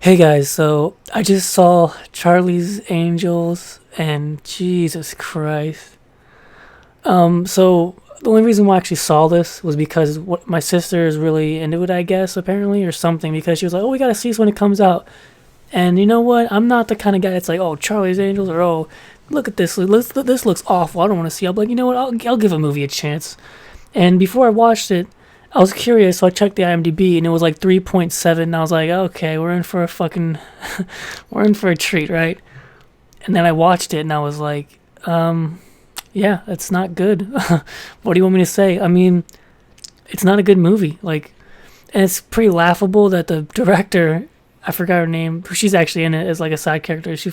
Hey guys, so I just saw Charlie's Angels and Jesus Christ. So the only reason why I actually saw this was because what my sister is really into it, I guess, apparently, or something, because she was like, "Oh, we gotta see this when it comes out." And you know what? I'm not the kind of guy that's like, "Oh, Charlie's Angels," or "Oh, look at this. This looks awful. I don't want to see." I'll be like, you know what? I'll give a movie a chance. And before I watched it, I was curious, so I checked the IMDb, and it was like 3.7. And I was like, okay, we're in for a fucking, we're in for a treat, right? And then I watched it, and I was like, yeah, it's not good. What do you want me to say? I mean, it's not a good movie. Like, and it's pretty laughable that the director, I forgot her name, she's actually in it as like a side character. She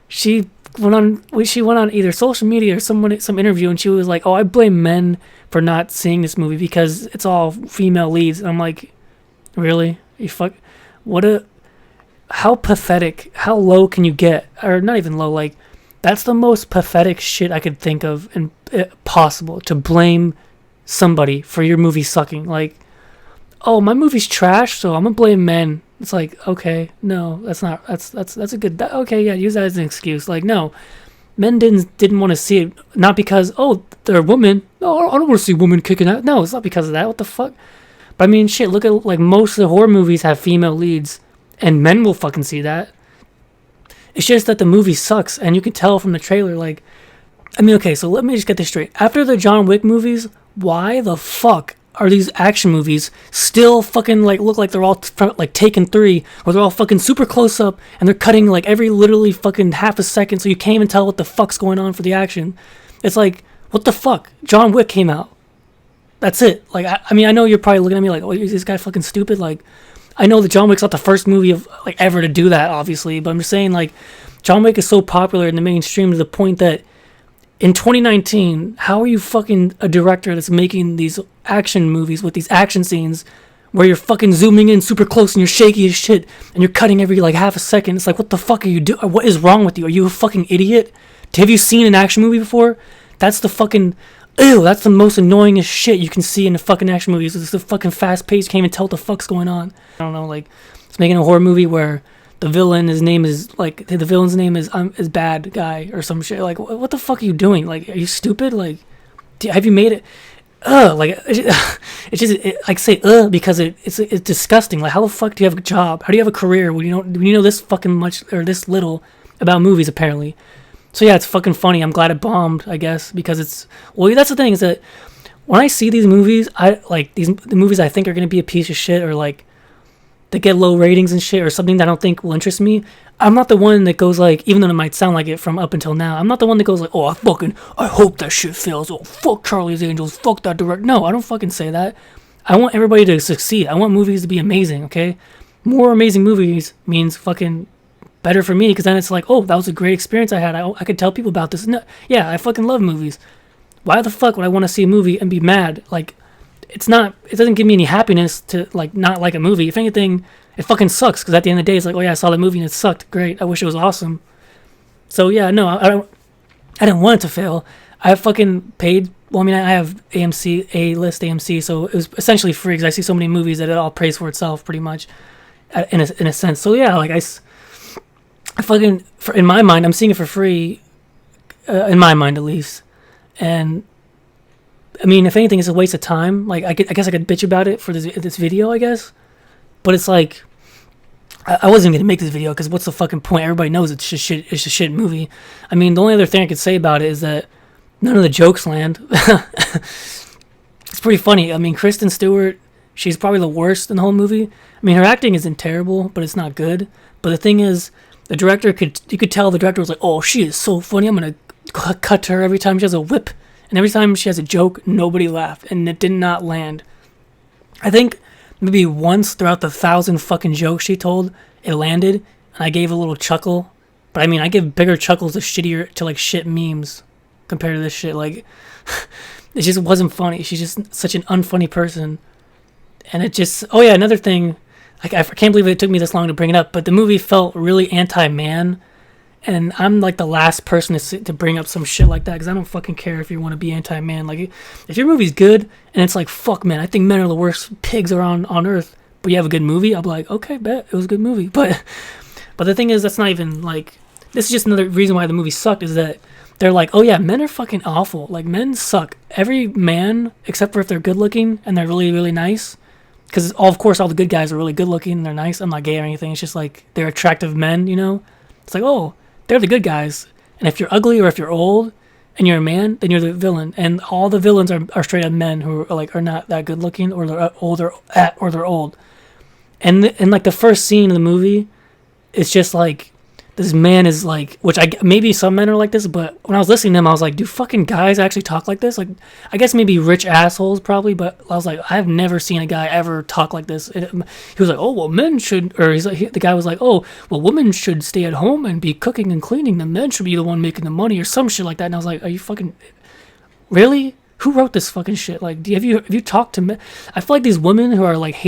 she went on either social media or some interview, and she was like, "Oh, I blame men for not seeing this movie because it's all female leads." And I'm like, "Really? You fuck? What a how pathetic? How low can you get? Or not even low? Like that's the most pathetic shit I could think of and possible to blame somebody for your movie sucking. Like, oh, my movie's trash, so I'm gonna blame men. It's like, okay, no, that's not. That's a good. Okay, yeah, use that as an excuse. Like, no, men didn't want to see it, not because they're women. No, I don't want to see women kicking out. No, it's not because of that. What the fuck? But I mean, shit. Look at like most of the horror movies have female leads, and men will fucking see that. It's just that the movie sucks, and you can tell from the trailer. Like, I mean, okay, so let me just get this straight. After the John Wick movies, why the fuck are these action movies still fucking like look like they're all like Taken 3, where they're all fucking super close up and they're cutting like every literally fucking half a second, so you can't even tell what the fuck's going on for the action. It's like, what the fuck? John Wick came out. That's it. Like, I mean, I know you're probably looking at me like, oh, is this guy fucking stupid? Like, I know that John Wick's not the first movie of like ever to do that, obviously, but I'm just saying like, John Wick is so popular in the mainstream to the point that in 2019, how are you fucking a director that's making these action movies with these action scenes where you're fucking zooming in super close and you're shaky as shit and you're cutting every like half a second? It's like, what the fuck are you doing? What is wrong with you? Are you a fucking idiot? Have you seen an action movie before? That's the fucking, ew, that's the most annoyingest shit you can see in the fucking action movies. It's the fucking fast pace, can't even tell what the fuck's going on. I don't know, like, it's making a horror movie where the villain, his name is like the villain's name is bad guy or some shit. Like, what the fuck are you doing? Like, are you stupid? Like, have you made it? Like it's just like say because it's disgusting. Like, how the fuck do you have a job? How do you have a career when you know this fucking much or this little about movies apparently? So yeah, it's fucking funny. I'm glad it bombed, I guess, because it's that's the thing is that when I see these movies, I like the movies I think are gonna be a piece of shit or like that get low ratings and shit or something that I don't think will interest me. I'm not the one that goes like, even though it might sound like it from up until now, I'm not the one that goes like, oh, I hope that shit fails. Oh, fuck Charlie's Angels. Fuck that direct. No, I don't fucking say that. I want everybody to succeed. I want movies to be amazing, okay? More amazing movies means fucking better for me because then it's like, oh, that was a great experience I had. I could tell people about this. No, yeah, I fucking love movies. Why the fuck would I want to see a movie and be mad? Like, it doesn't give me any happiness to like not like a movie. If anything, it fucking sucks because at the end of the day it's like, oh yeah, I saw the movie and it sucked. Great, I wish it was awesome. So yeah, no, I didn't want it to fail. I fucking paid. Well, I mean, I have AMC, A-list AMC, so it was essentially free because I see so many movies that it all pays for itself pretty much in a sense. So yeah, like I fucking in my mind I'm seeing it for free, in my mind at least. And I mean, if anything, it's a waste of time. Like, I guess I could bitch about it for this video, I guess. But it's like, I wasn't going to make this video because what's the fucking point? Everybody knows it's just shit. It's a shit movie. I mean, the only other thing I could say about it is that none of the jokes land. It's pretty funny. I mean, Kristen Stewart, she's probably the worst in the whole movie. I mean, her acting isn't terrible, but it's not good. But the thing is, you could tell the director was like, oh, she is so funny. I'm going to cut to her every time she has a whip. And every time she has a joke, nobody laughed, and it did not land. I think maybe once throughout the 1,000 fucking jokes she told, it landed, and I gave a little chuckle. But I mean, I give bigger chuckles to like shit memes compared to this shit. Like, it just wasn't funny. She's just such an unfunny person. And it just, oh yeah, another thing, like I can't believe it took me this long to bring it up, but the movie felt really anti-man. And I'm like the last person to bring up some shit like that because I don't fucking care if you want to be anti-man. Like, if your movie's good and it's like, fuck, man, I think men are the worst pigs around on earth, but you have a good movie, I'll be like, okay, bet it was a good movie. But the thing is, that's not even like, this is just another reason why the movie sucked, is that they're like, oh yeah, men are fucking awful. Like, men suck. Every man, except for if they're good looking and they're really, really nice, because of course all the good guys are really good looking and they're nice. I'm not gay or anything. It's just like they're attractive men, you know? It's like, oh, they're the good guys. And if you're ugly or if you're old and you're a man, then you're the villain. And all the villains are straight up men who are like, are not that good looking, or they're older or they're old. And like the first scene of the movie, it's just like, this man is like, which maybe some men are like this, but when I was listening to him, I was like, do fucking guys actually talk like this? Like, I guess maybe rich assholes probably, but I was like, I've never seen a guy ever talk like this. He was like, oh, well, men should, or the guy was like, oh, well, women should stay at home and be cooking and cleaning. The men should be the one making the money, or some shit like that. And I was like, are you fucking, really? Who wrote this fucking shit? Like, have you talked to men? I feel like these women who are like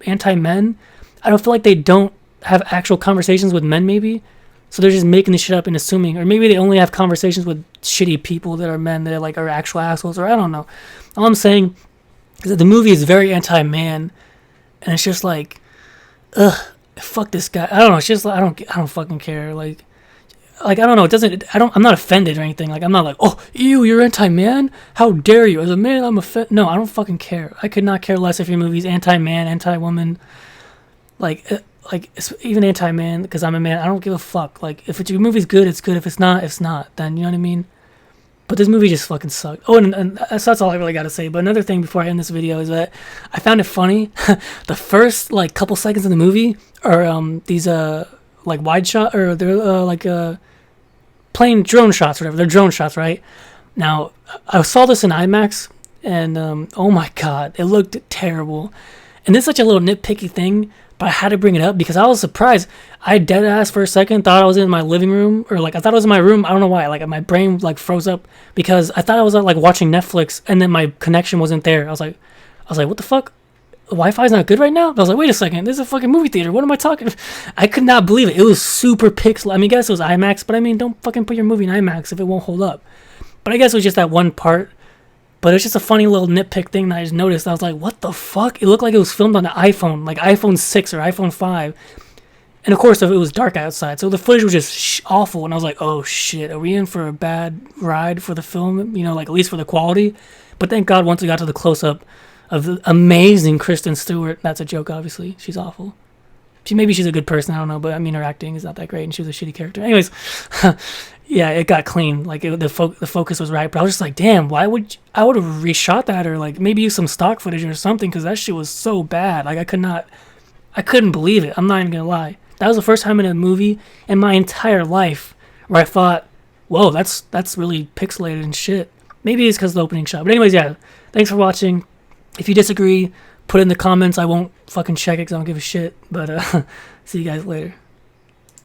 anti-men, I don't feel like they don't have actual conversations with men, maybe. So they're just making this shit up and assuming, or maybe they only have conversations with shitty people that are men that are actual assholes, or I don't know. All I'm saying is that the movie is very anti-man, and it's just like, ugh, fuck this guy. I don't know. It's just like, I don't fucking care. Like I don't know. It doesn't. I'm not offended or anything. Like, I'm not like, oh, ew, you're anti-man. How dare you? As a man, I'm offended. No, I don't fucking care. I could not care less if your movie's anti-man, anti-woman, like even anti-man, because I'm a man. I don't give a fuck. Like, if your movie's good, it's good. If it's not, it's not. Then, you know what I mean? But this movie just fucking sucked. Oh, and that's all I really got to say. But another thing before I end this video is that I found it funny. The first like couple seconds of the movie are these like wide shot, or they're like playing drone shots, or whatever. They're drone shots, right? Now I saw this in IMAX, and oh my god, it looked terrible. And this is such a little nitpicky thing, but I had to bring it up because I was surprised. I dead ass for a second thought I was in my living room, or like I thought it was in my room. I don't know why. Like my brain like froze up because I thought I was like watching Netflix, and then my connection wasn't there. I was like, what the fuck? Wi-Fi's not good right now? I was like, wait a second, this is a fucking movie theater. What am I talking? I could not believe it. It was super pixel. I mean, I guess it was IMAX, but I mean, don't fucking put your movie in IMAX if it won't hold up. But I guess it was just that one part. But it's just a funny little nitpick thing that I just noticed. I was like, what the fuck? It looked like it was filmed on an iPhone, like iPhone 6 or iPhone 5. And of course, it was dark outside, so the footage was just awful. And I was like, oh shit, are we in for a bad ride for the film? You know, like at least for the quality. But thank God once we got to the close-up of the amazing Kristen Stewart. That's a joke, obviously. She's awful. Maybe she's a good person, I don't know. But I mean, her acting is not that great, and she was a shitty character. Anyways, yeah, it got clean. Like the focus was right. But I was just like, damn, I would have reshot that, or like maybe use some stock footage or something, because that shit was so bad. Like I couldn't believe it. I'm not even gonna lie. That was the first time in a movie in my entire life where I thought, whoa, that's really pixelated and shit. Maybe it's because of the opening shot. But anyways, yeah, thanks for watching. If you disagree, put it in the comments. I won't fucking check it because I don't give a shit. But see you guys later.